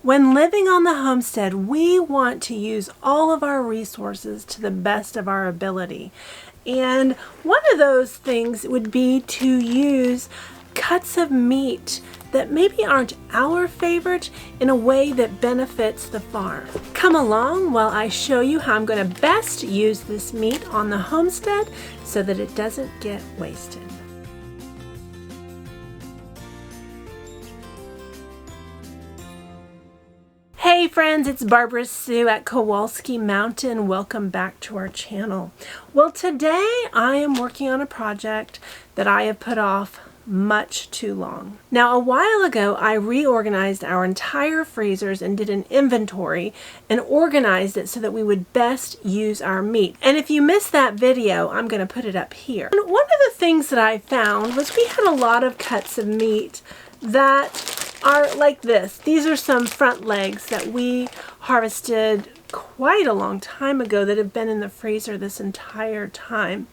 When living on the homestead, we want to use all of our resources to the best of our ability. And one of those things would be to use cuts of meat that maybe aren't our favorite in a way that benefits the farm. Come along while I show you how I'm going to best use this meat on the homestead so that it doesn't get wasted. Hey friends, it's Barbara Sue at Kowalski Mountain. Welcome back to our channel. Well, today I am working on a project that I have put off much too long. Now, a while ago, I reorganized our entire freezers and did an inventory and organized it so that we would best use our meat. And if you missed that video, I'm going to put it up here. And one of the things that I found was we had a lot of cuts of meat that are like this. These are some front legs that we harvested quite a long time ago that have been in the freezer this entire time.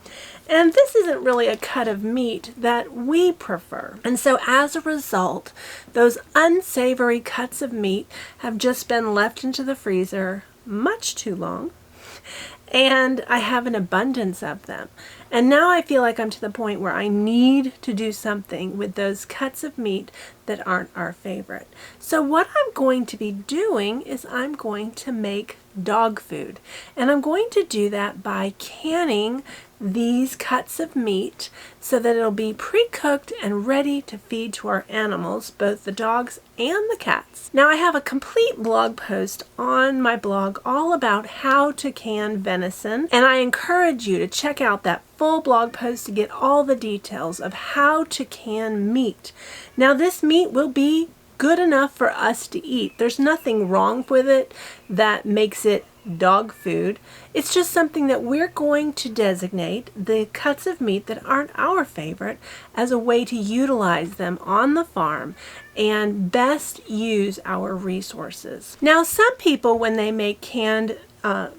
And this isn't really a cut of meat that we prefer. And so as a result, those unsavory cuts of meat have just been left into the freezer much too long. And I have an abundance of them. And now I feel like I'm to the point where I need to do something with those cuts of meat that aren't our favorite. So what I'm going to be doing is I'm going to make dog food. And I'm going to do that by canning these cuts of meat so that it'll be pre-cooked and ready to feed to our animals, both the dogs and the cats. Now I have a complete blog post on my blog all about how to can venison, and I encourage you to check out that full blog post to get all the details of how to can meat. Now this meat will be good enough for us to eat. There's nothing wrong with it that makes it dog food. It's just something that we're going to designate the cuts of meat that aren't our favorite as a way to utilize them on the farm and best use our resources. Now, some people, when they make canned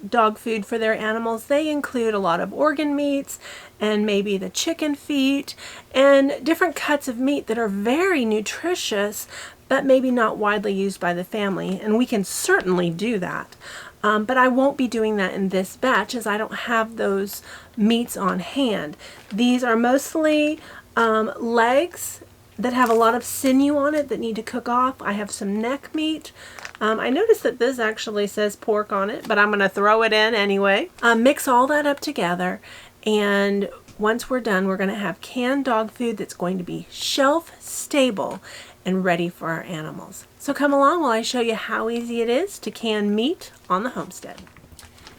dog food for their animals, they include a lot of organ meats and maybe the chicken feet and different cuts of meat that are very nutritious but maybe not widely used by the family, and we can certainly do that. But I won't be doing that in this batch as I don't have those meats on hand. These are mostly legs that have a lot of sinew on it that need to cook off. I have some neck meat. I noticed that this actually says pork on it, but I'm going to throw it in anyway. Mix all that up together, and once we're done, we're going to have canned dog food that's going to be shelf stable and ready for our animals. So come along while I show you how easy it is to can meat on the homestead.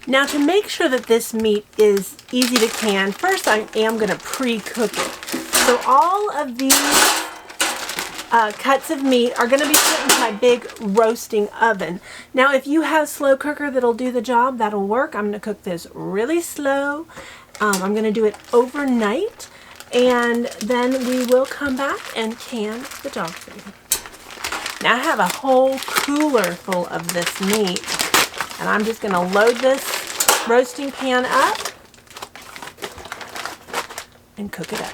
Now, to make sure that this meat is easy to can, first I am going to pre-cook it. So all of these cuts of meat are going to be put into my big roasting oven. Now, if you have a slow cooker that'll do the job, that'll work. I'm going to cook this really slow. I'm going to do it overnight, and then we will come back and can the dog food. Now I have a whole cooler full of this meat, and I'm just going to load this roasting pan up and cook it up.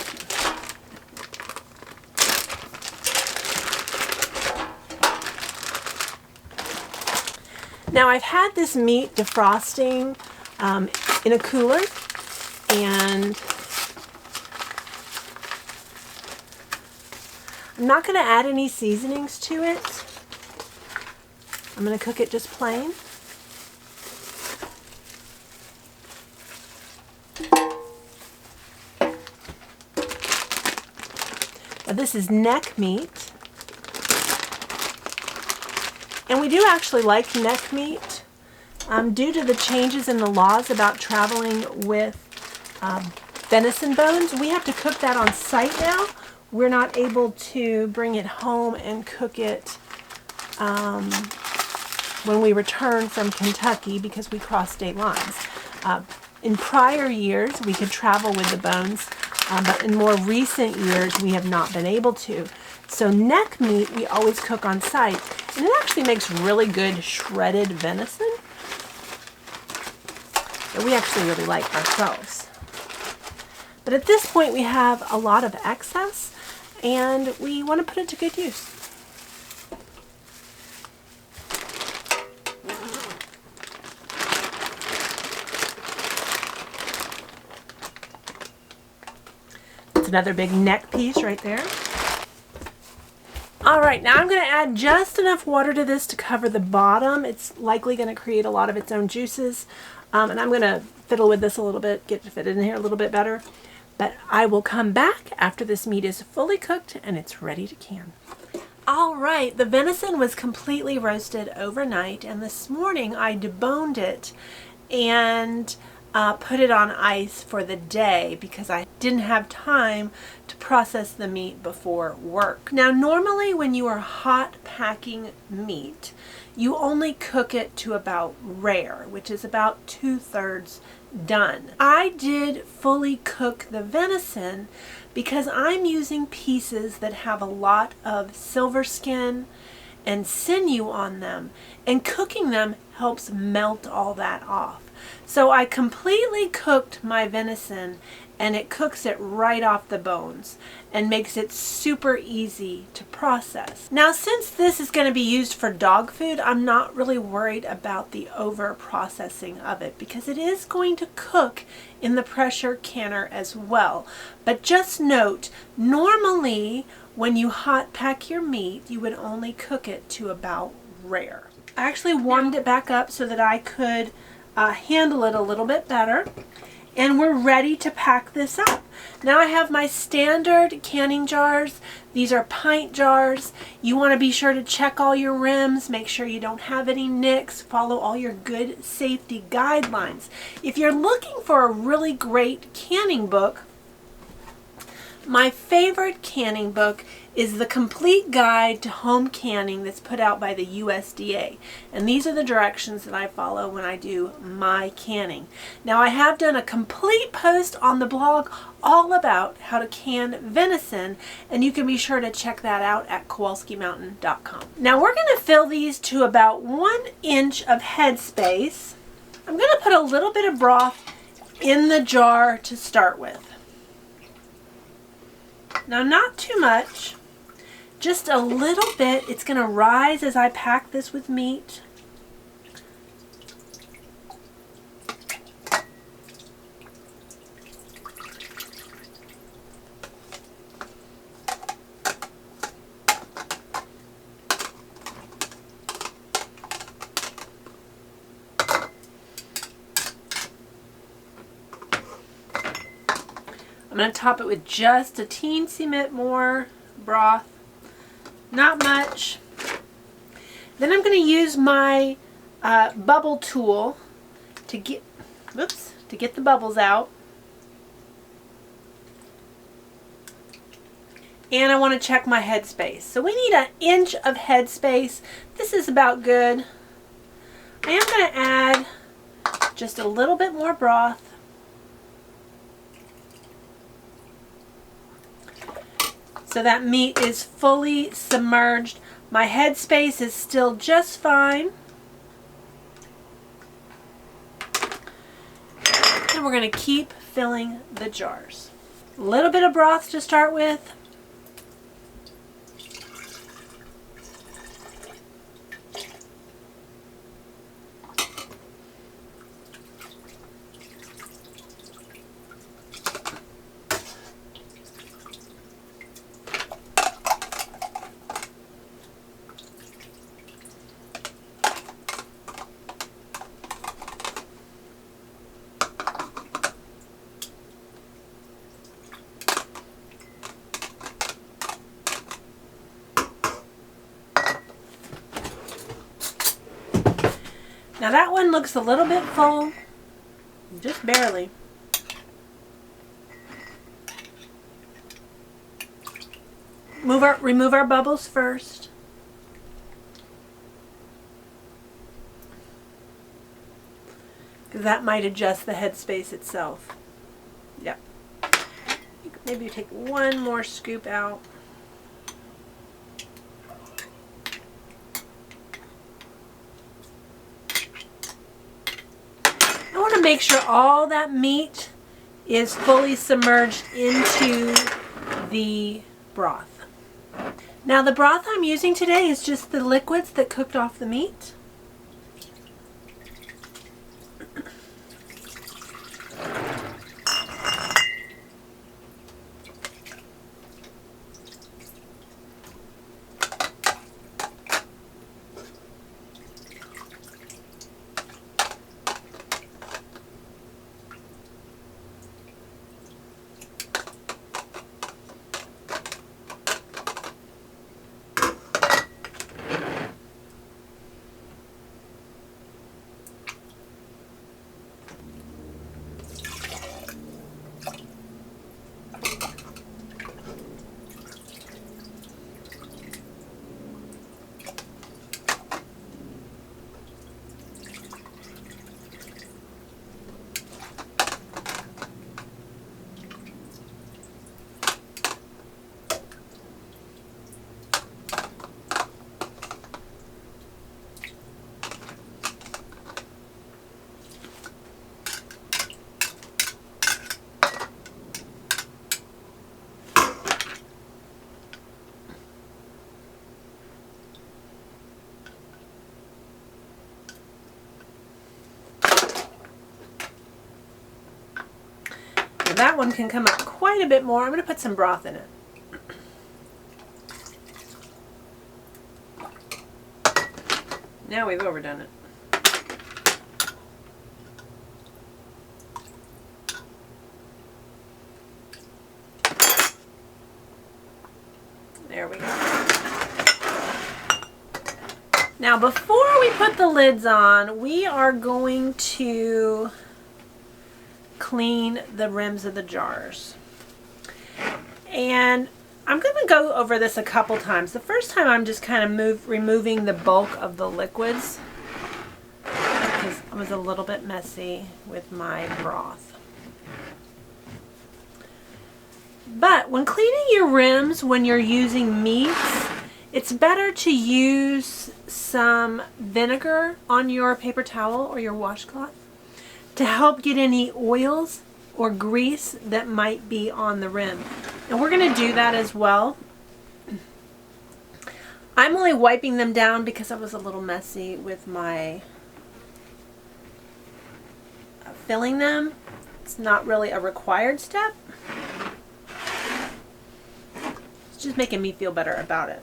Now I've had this meat defrosting in a cooler, and I'm not going to add any seasonings to it. I'm going to cook it just plain. Now this is neck meat. And we do actually like neck meat. Due to the changes in the laws about traveling with venison bones, we have to cook that on site now. We're not able to bring it home and cook it when we return from Kentucky because we cross state lines. In prior years, we could travel with the bones, but in more recent years, we have not been able to. So neck meat, we always cook on site, and it actually makes really good shredded venison that we actually really like ourselves. But at this point, we have a lot of excess, and we want to put it to good use. another big neck piece right there. All right, now I'm going to add just enough water to this to cover the bottom. It's likely going to create a lot of its own juices. And I'm going to fiddle with this a little bit, get it fitted in here a little bit better. But I will come back after this meat is fully cooked and it's ready to can. All right, the venison was completely roasted overnight, and this morning I deboned it and put it on ice for the day because I didn't have time to process the meat before work. Now, normally when you are hot packing meat, you only cook it to about rare, which is about 2/3 done. I did fully cook the venison because I'm using pieces that have a lot of silver skin and sinew on them, and cooking them helps melt all that off. So I completely cooked my venison, and it cooks it right off the bones and makes it super easy to process. Now, since this is going to be used for dog food, I'm not really worried about the over processing of it because it is going to cook in the pressure canner as well. But just note, normally when you hot pack your meat, you would only cook it to about rare. I actually warmed it back up so that I could handle it a little bit better, and we're ready to pack this up. Now I have my standard canning jars. These are pint jars. You want to be sure to check all your rims, make sure you don't have any nicks, follow all your good safety guidelines. If you're looking for a really great canning book, my favorite canning book is the Complete Guide to Home Canning that's put out by the USDA. And these are the directions that I follow when I do my canning. Now, I have done a complete post on the blog all about how to can venison, and you can be sure to check that out at KowalskiMountain.com. Now, we're going to fill these to about 1 inch of head space. I'm going to put a little bit of broth in the jar to start with. Now, not too much, just a little bit. It's going to rise as I pack this with meat. I'm going to top it with just a teensy bit more broth, not much. Then I'm going to use my bubble tool to get, the bubbles out. And I want to check my head space. So we need 1 inch of head space. This is about good. I am going to add just a little bit more broth. So that meat is fully submerged. My head space is still just fine. And we're going to keep filling the jars. A little bit of broth to start with. Now that one looks a little bit full, just barely. Remove our bubbles first. Because that might adjust the headspace itself. Yep. Maybe take one more scoop out. I want to make sure all that meat is fully submerged into the broth. Now the broth I'm using today is just the liquids that cooked off the meat. that one can come up quite a bit more. I'm going to put some broth in it. Now we've overdone it. There we go. Now before we put the lids on, we are going to clean the rims of the jars. And I'm going to go over this a couple times. The first time I'm just kind of removing the bulk of the liquids because I was a little bit messy with my broth. But when cleaning your rims, when you're using meats, it's better to use some vinegar on your paper towel or your washcloth to help get any oils or grease that might be on the rim. And we're going to do that as well. I'm only wiping them down because I was a little messy with my filling them. It's not really a required step. It's just making me feel better about it.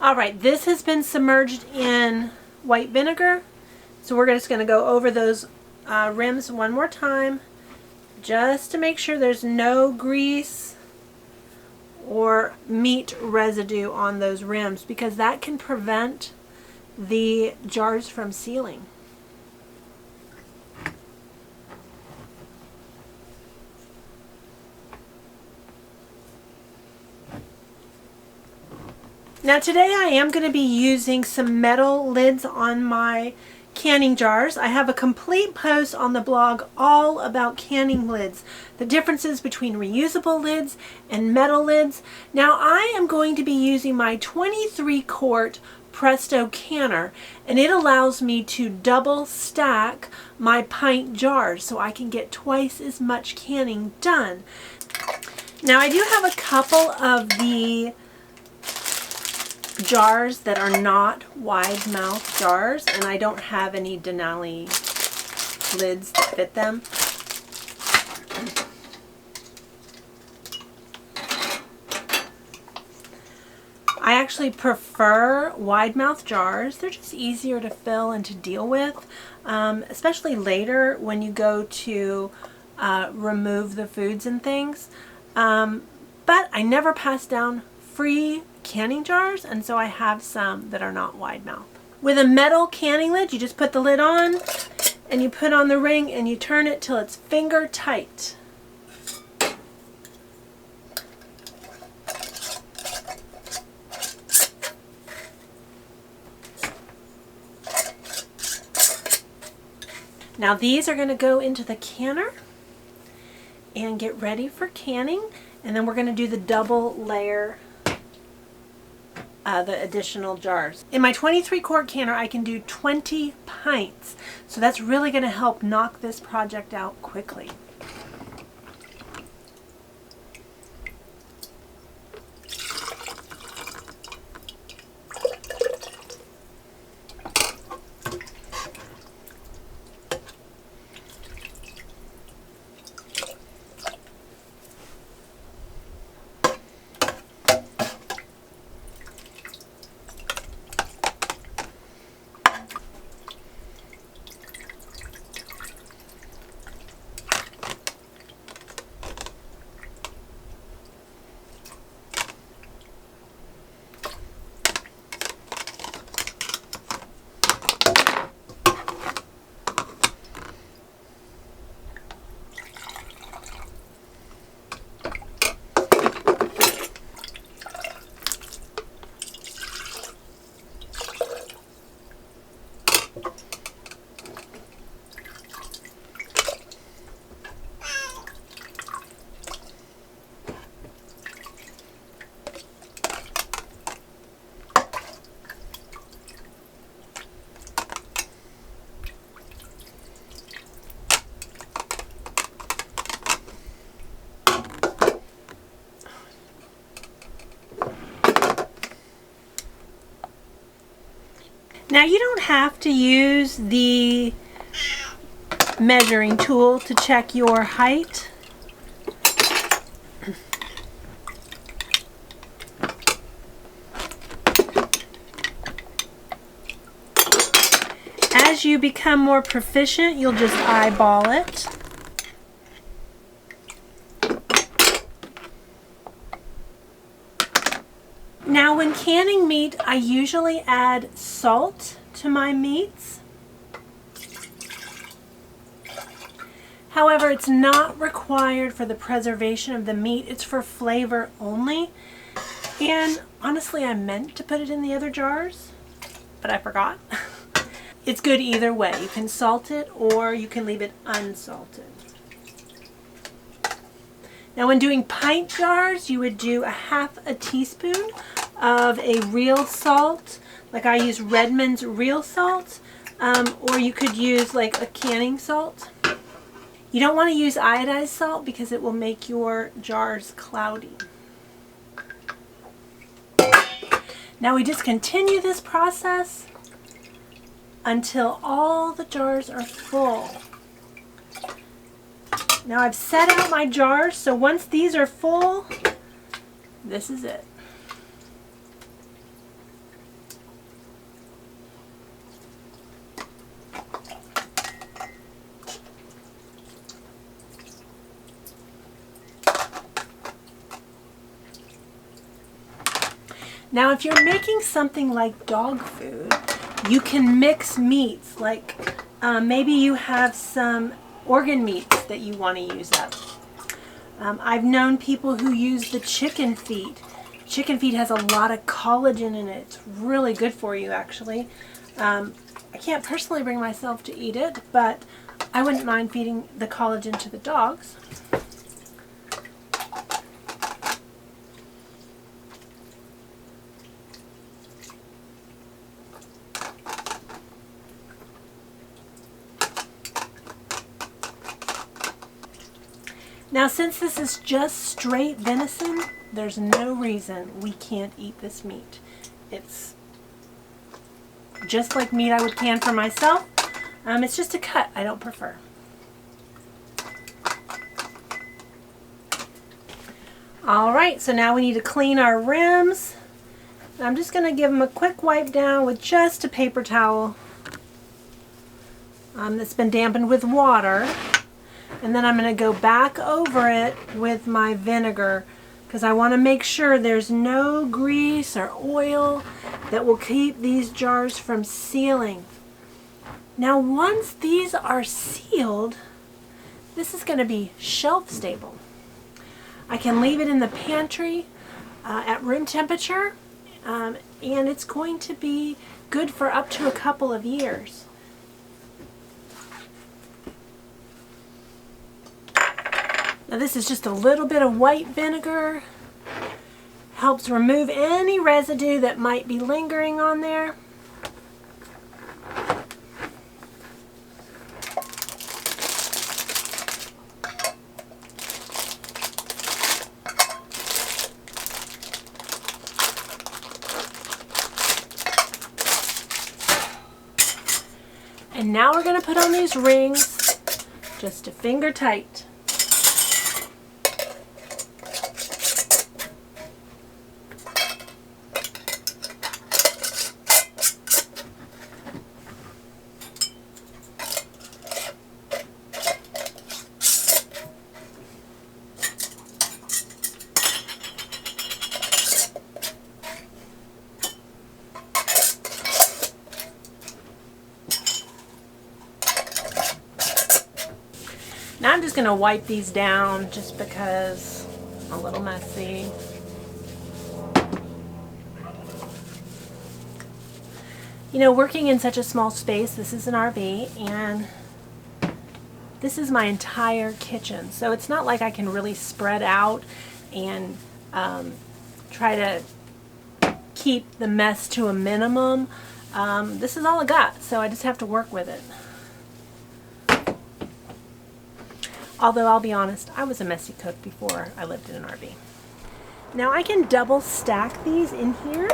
Alright, this has been submerged in white vinegar. So we're just going to go over those rims one more time just to make sure there's no grease or meat residue on those rims, because that can prevent the jars from sealing. Now today I am going to be using some metal lids on my canning jars. I have a complete post on the blog all about canning lids, the differences between reusable lids and metal lids. Now I am going to be using my 23 quart Presto canner, and it allows me to double stack my pint jars so I can get twice as much canning done. Now I do have a couple of the jars that are not wide mouth jars, and I don't have any Denali lids that fit them. I actually prefer wide mouth jars. They're just easier to fill and to deal with, especially later when you go to remove the foods and things. But I never pass down free canning jars, and so I have some that are not wide mouth. With a metal canning lid, you just put the lid on and you put on the ring and you turn it till it's finger tight. Now these are going to go into the canner and get ready for canning, and then we're going to do the double layer, the additional jars. In my 23 quart canner I can do 20 pints, so that's really going to help knock this project out quickly. Now you don't have to use the measuring tool to check your height As you become more proficient, you'll just eyeball it. Now when canning meat, I usually add salt to my meats. However, it's not required for the preservation of the meat. It's for flavor only. And honestly, I meant to put it in the other jars, but I forgot. It's good either way. You can salt it or you can leave it unsalted. Now when doing pint jars, you would do a half a teaspoon of a real salt. Like I use Redmond's real salt, or you could use like a canning salt. You don't want to use iodized salt because it will make your jars cloudy. Now we just continue this process until all the jars are full. Now I've set out my jars, so once these are full, this is it. Now if you're making something like dog food, you can mix meats, like maybe you have some organ meats that you want to use up. I've known people who use the chicken feet. Chicken feet has a lot of collagen in it. It's really good for you, actually. I can't personally bring myself to eat it, but I wouldn't mind feeding the collagen to the dogs. Now since this is just straight venison, there's no reason we can't eat this meat. It's just like meat I would can for myself. It's just a cut I don't prefer. Alright, so now we need to clean our rims. I'm just going to give them a quick wipe down with just a paper towel that's been dampened with water. And then I'm going to go back over it with my vinegar because I want to make sure there's no grease or oil that will keep these jars from sealing. Now once these are sealed, this is going to be shelf stable. I can leave it in the pantry at room temperature, and it's going to be good for up to a couple of years. Now this is just a little bit of white vinegar. Helps remove any residue that might be lingering on there. And now we're going to put on these rings just to finger tight. Now I'm just going to wipe these down just because I'm a little messy. You know, working in such a small space, this is an RV, and this is my entire kitchen. So it's not like I can really spread out and try to keep the mess to a minimum. This is all I got, so I just have to work with it. Although I'll be honest, I was a messy cook before I lived in an RV. Now I can double stack these in here.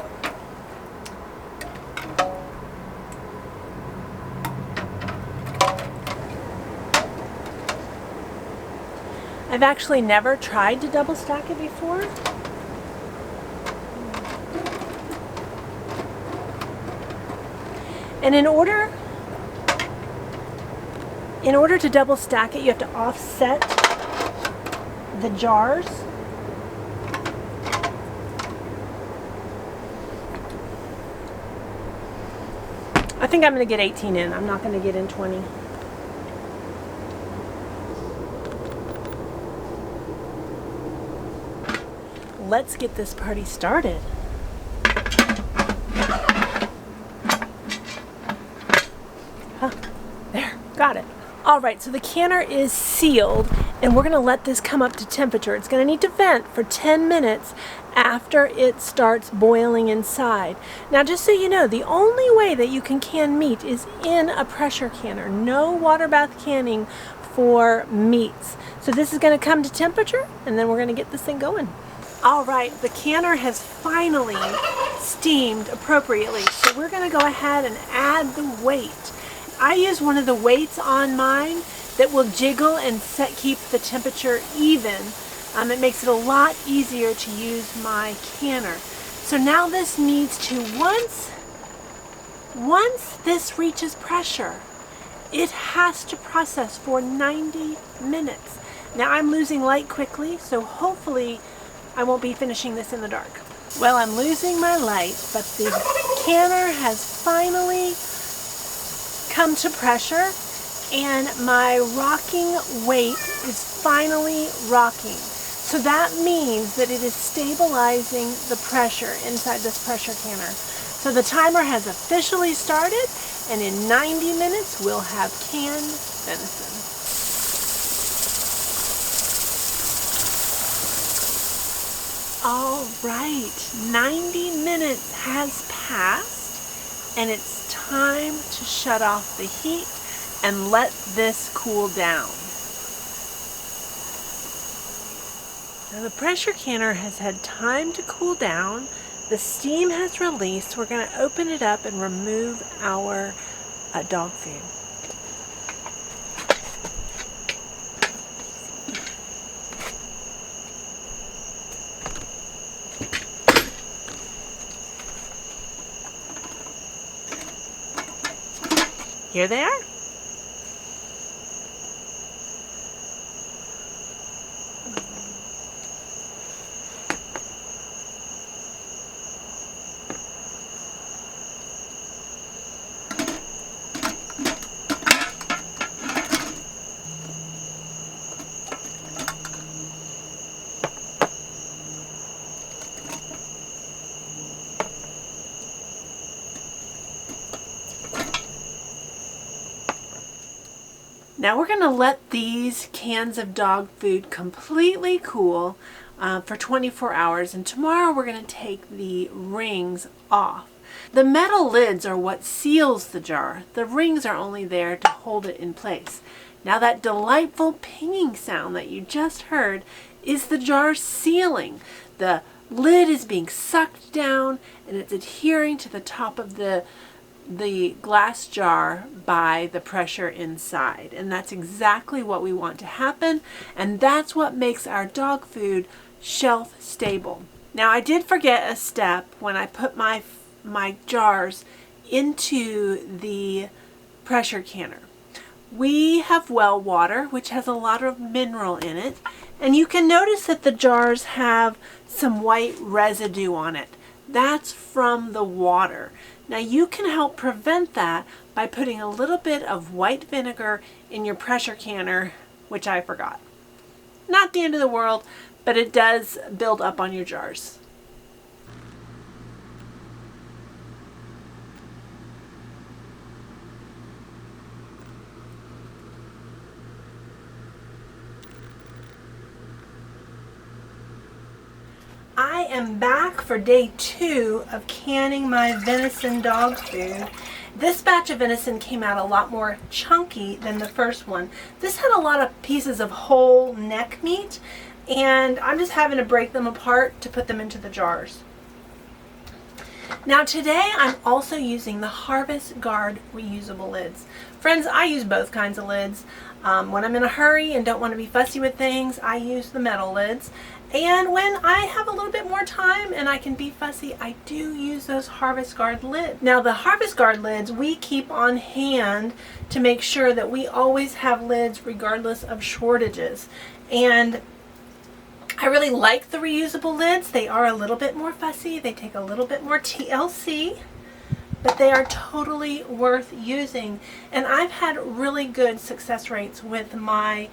I've actually never tried to double stack it before. And in order In order to double stack it, you have to offset the jars. I think I'm going to get 18 in. I'm not going to get in 20. Let's get this party started. There, got it. All right, so the canner is sealed, and we're going to let this come up to temperature. It's going to need to vent for 10 minutes after it starts boiling inside. Now, just so you know, the only way that you can can meat is in a pressure canner. No water bath canning for meats. So this is going to come to temperature, and then we're going to get this thing going. All right, the canner has finally steamed appropriately, so we're going to go ahead and add the weight. I use one of the weights on mine that will jiggle and keep the temperature even. It makes it a lot easier to use my canner. So now this needs to, once this reaches pressure, it has to process for 90 minutes. Now I'm losing light quickly, so hopefully I won't be finishing this in the dark. Well, I'm losing my light, but the canner has finally come to pressure, and my rocking weight is finally rocking. So that means that it is stabilizing the pressure inside this pressure canner. So the timer has officially started, and in 90 minutes we'll have canned venison. All right, 90 minutes has passed, and it's time to shut off the heat and let this cool down. Now the pressure canner has had time to cool down. The steam has released. We're going to open it up and remove our dog food. Here they are. Now we're going to let these cans of dog food completely cool for 24 hours, and tomorrow we're going to take the rings off. The metal lids are what seals the jar. The rings are only there to hold it in place. Now that delightful pinging sound that you just heard is the jar sealing. The lid is being sucked down and it's adhering to the top of the glass jar by the pressure inside, and that's exactly what we want to happen, and that's what makes our dog food shelf stable. Now I did forget a step when I put my jars into the pressure canner. We have well water, which has a lot of mineral in it, and you can notice that the jars have some white residue on it. That's from the water. Now you can help prevent that by putting a little bit of white vinegar in your pressure canner, which I forgot. Not the end of the world, but it does build up on your jars. I am back for day 2 of canning my venison dog food. This batch of venison came out a lot more chunky than the first one. This had a lot of pieces of whole neck meat, and I'm just having to break them apart to put them into the jars. Now today I'm also using the Harvest Guard reusable lids. Friends, I use both kinds of lids. When I'm in a hurry and don't want to be fussy with things, I use the metal lids. And when I have a little bit more time and I can be fussy, I do use those Harvest Guard lids. Now the Harvest Guard lids we keep on hand to make sure that we always have lids regardless of shortages. And I really like the reusable lids. They are a little bit more fussy. They take a little bit more TLC, but they are totally worth using. And I've had really good success rates with my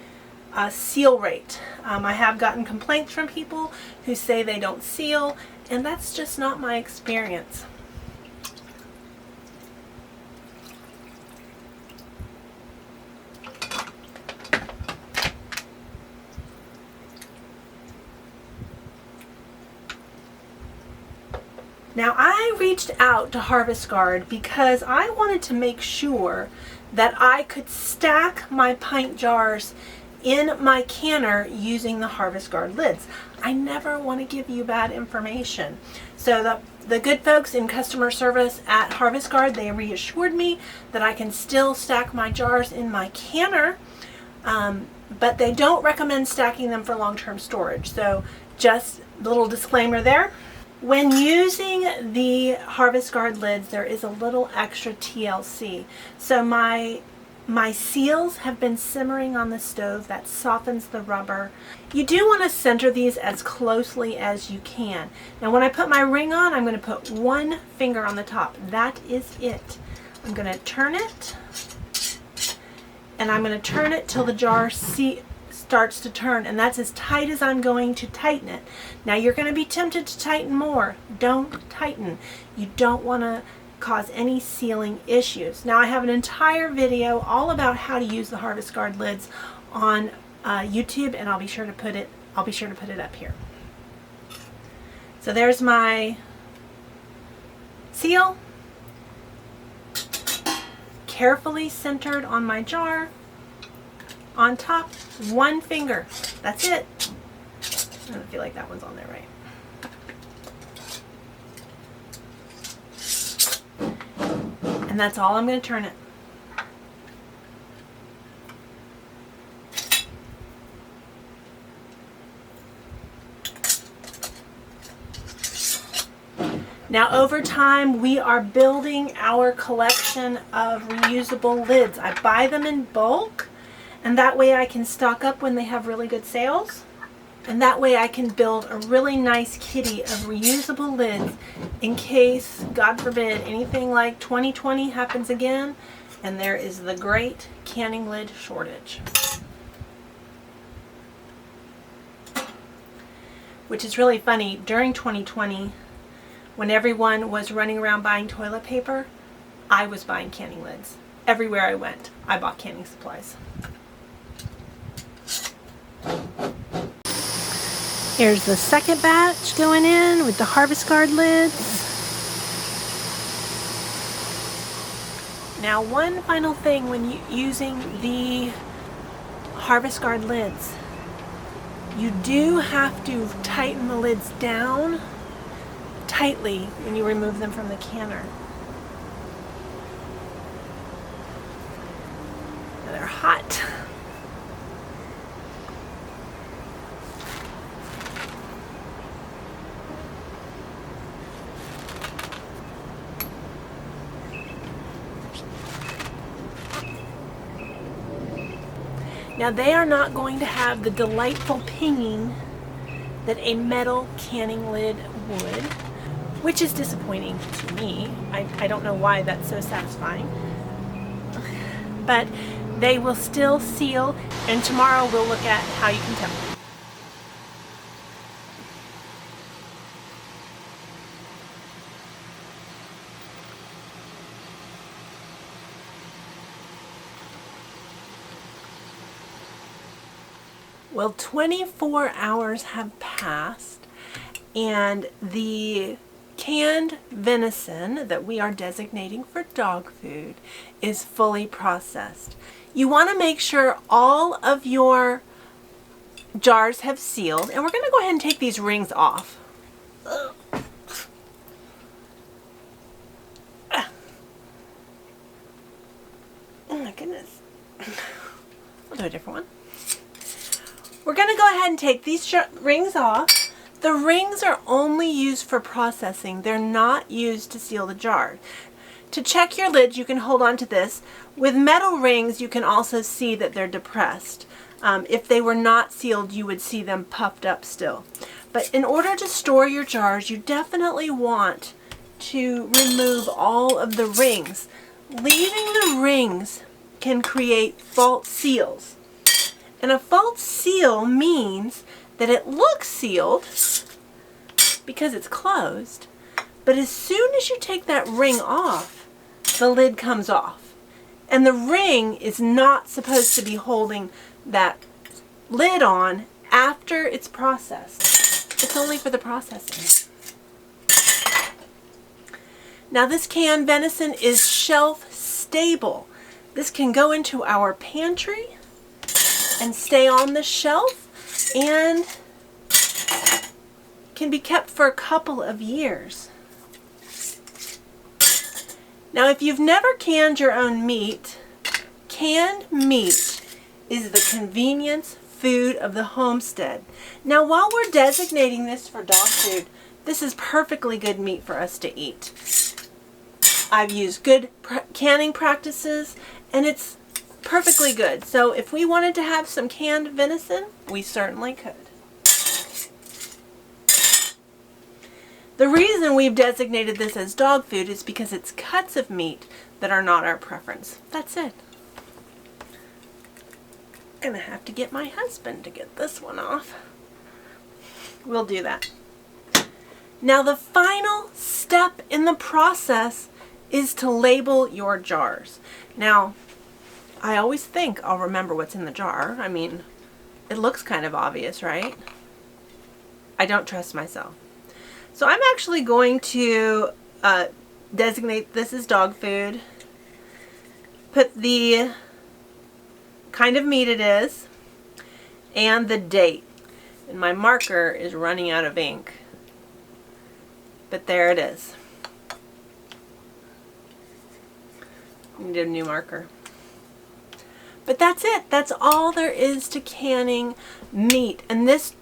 seal rate. I have gotten complaints from people who say they don't seal, and that's just not my experience. Now I reached out to Harvest Guard because I wanted to make sure that I could stack my pint jars in my canner using the Harvest Guard lids. I never want to give you bad information. So the good folks in customer service at Harvest Guard, they reassured me that I can still stack my jars in my canner, but they don't recommend stacking them for long-term storage. So just a little disclaimer there. When using the Harvest Guard lids, there is a little extra TLC. So my seals have been simmering on the stove. That softens the rubber. You do want to center these as closely as you can. Now when I put my ring on, I'm going to put one finger on the top. That is it. I'm going to turn it, and I'm going to turn it till the jar starts to turn, and that's as tight as I'm going to tighten it. Now you're going to be tempted to tighten more. Don't tighten. You don't want to cause any sealing issues. Now I have an entire video all about how to use the Harvest Guard lids on YouTube, and I'll be sure to put it up here. So there's my seal, carefully centered on my jar. On top, one finger. That's it. I don't feel like that one's on there right. And that's all I'm going to turn it. Now over time we are building our collection of reusable lids. I buy them in bulk, and that way I can stock up when they have really good sales. And that way I can build a really nice kitty of reusable lids in case, God forbid, anything like 2020 happens again and there is the great canning lid shortage. Which is really funny. During 2020, when everyone was running around buying toilet paper, I was buying canning lids. Everywhere I went, I bought canning supplies. Here's the second batch going in with the Harvest Guard lids. Now one final thing when using the Harvest Guard lids, you do have to tighten the lids down tightly when you remove them from the canner. Now they're hot. Now they are not going to have the delightful pinging that a metal canning lid would, which is disappointing to me. I don't know why that's so satisfying. But they will still seal, and tomorrow we'll look at how you can temper. Well, 24 hours have passed, and the canned venison that we are designating for dog food is fully processed. You want to make sure all of your jars have sealed, and we're going to go ahead and take these rings off. Oh my goodness. I'll do a different one. We're going to go ahead and take these rings off. The rings are only used for processing. They're not used to seal the jar. To check your lids, you can hold on to this. With metal rings, you can also see that they're depressed. If they were not sealed, you would see them puffed up still. But in order to store your jars, you definitely want to remove all of the rings. Leaving the rings can create false seals. And a false seal means that it looks sealed because it's closed, but as soon as you take that ring off, the lid comes off. And the ring is not supposed to be holding that lid on after it's processed. It's only for the processing. Now this canned venison is shelf stable. This can go into our pantry and stay on the shelf and can be kept for a couple of years. Now if you've never canned your own meat, canned meat is the convenience food of the homestead. Now while we're designating this for dog food, this is perfectly good meat for us to eat. I've used good canning practices and it's perfectly good. So if we wanted to have some canned venison, we certainly could. The reason we've designated this as dog food is because it's cuts of meat that are not our preference. That's it. I'm gonna have to get my husband to get this one off. We'll do that. Now the final step in the process is to label your jars. Now, I always think I'll remember what's in the jar. I mean, it looks kind of obvious, right? I don't trust myself. So I'm actually going to designate this as dog food, put the kind of meat it is, and the date. And my marker is running out of ink. But there it is. I need a new marker. But that's it. That's all there is to canning meat. And this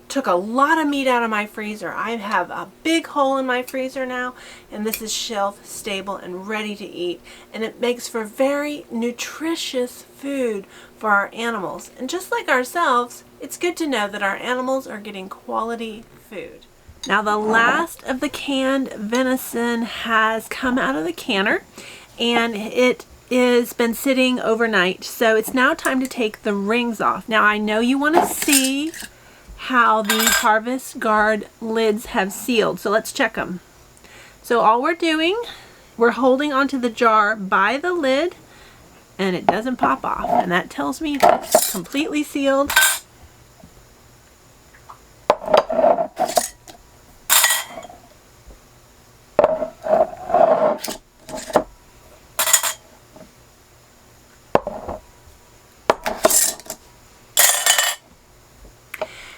took a lot of meat out of my freezer. I have a big hole in my freezer now, and this is shelf stable and ready to eat. And it makes for very nutritious food for our animals. And just like ourselves, it's good to know that our animals are getting quality food. Now the last of the canned venison has come out of the canner, and it is been sitting overnight. So it's now time to take the rings off. Now I know you want to see how the Harvest Guard lids have sealed. So let's check them. So all we're doing, we're holding onto the jar by the lid and it doesn't pop off. And that tells me it's completely sealed.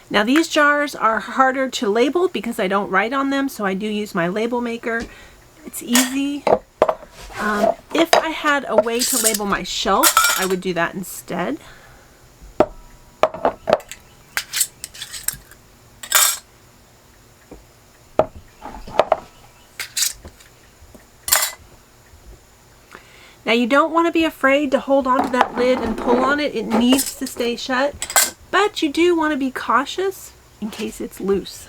Now these jars are harder to label because I don't write on them, so I do use my label maker. It's easy. If I had a way to label my shelf, I would do that instead. Now you don't want to be afraid to hold on to that lid and pull on it. It needs to stay shut. But you do want to be cautious in case it's loose.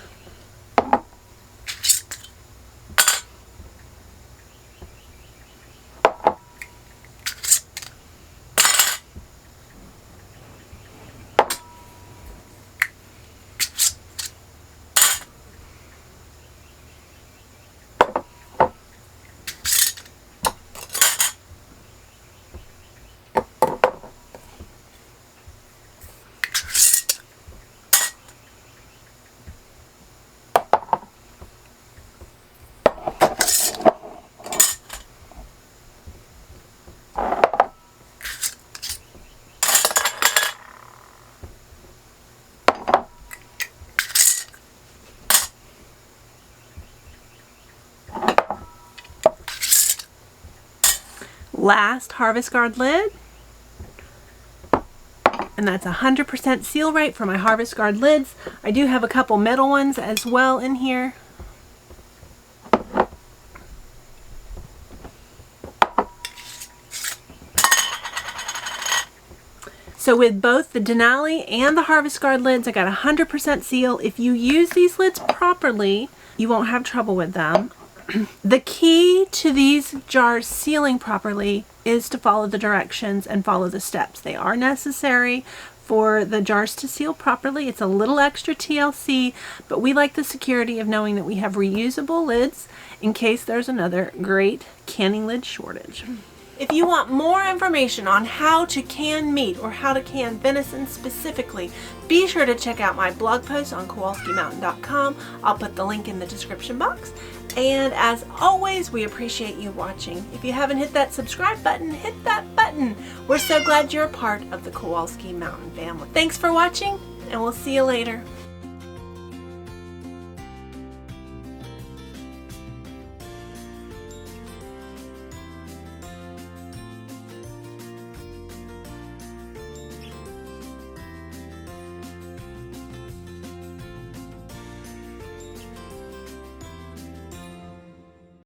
Last Harvest Guard lid, and that's 100% seal rate for my Harvest Guard lids. I do have a couple metal ones as well in here. So with both the Denali and the Harvest Guard lids, I got 100% seal. If you use these lids properly, you won't have trouble with them. The key to these jars sealing properly is to follow the directions and follow the steps. They are necessary for the jars to seal properly. It's a little extra TLC, but we like the security of knowing that we have reusable lids in case there's another great canning lid shortage. If you want more information on how to can meat or how to can venison specifically, be sure to check out my blog post on KowalskiMountain.com. I'll put the link in the description box. And as always, we appreciate you watching. If you haven't hit that subscribe button, hit that button. We're so glad you're a part of the Kowalski Mountain family. Thanks for watching, and we'll see you later.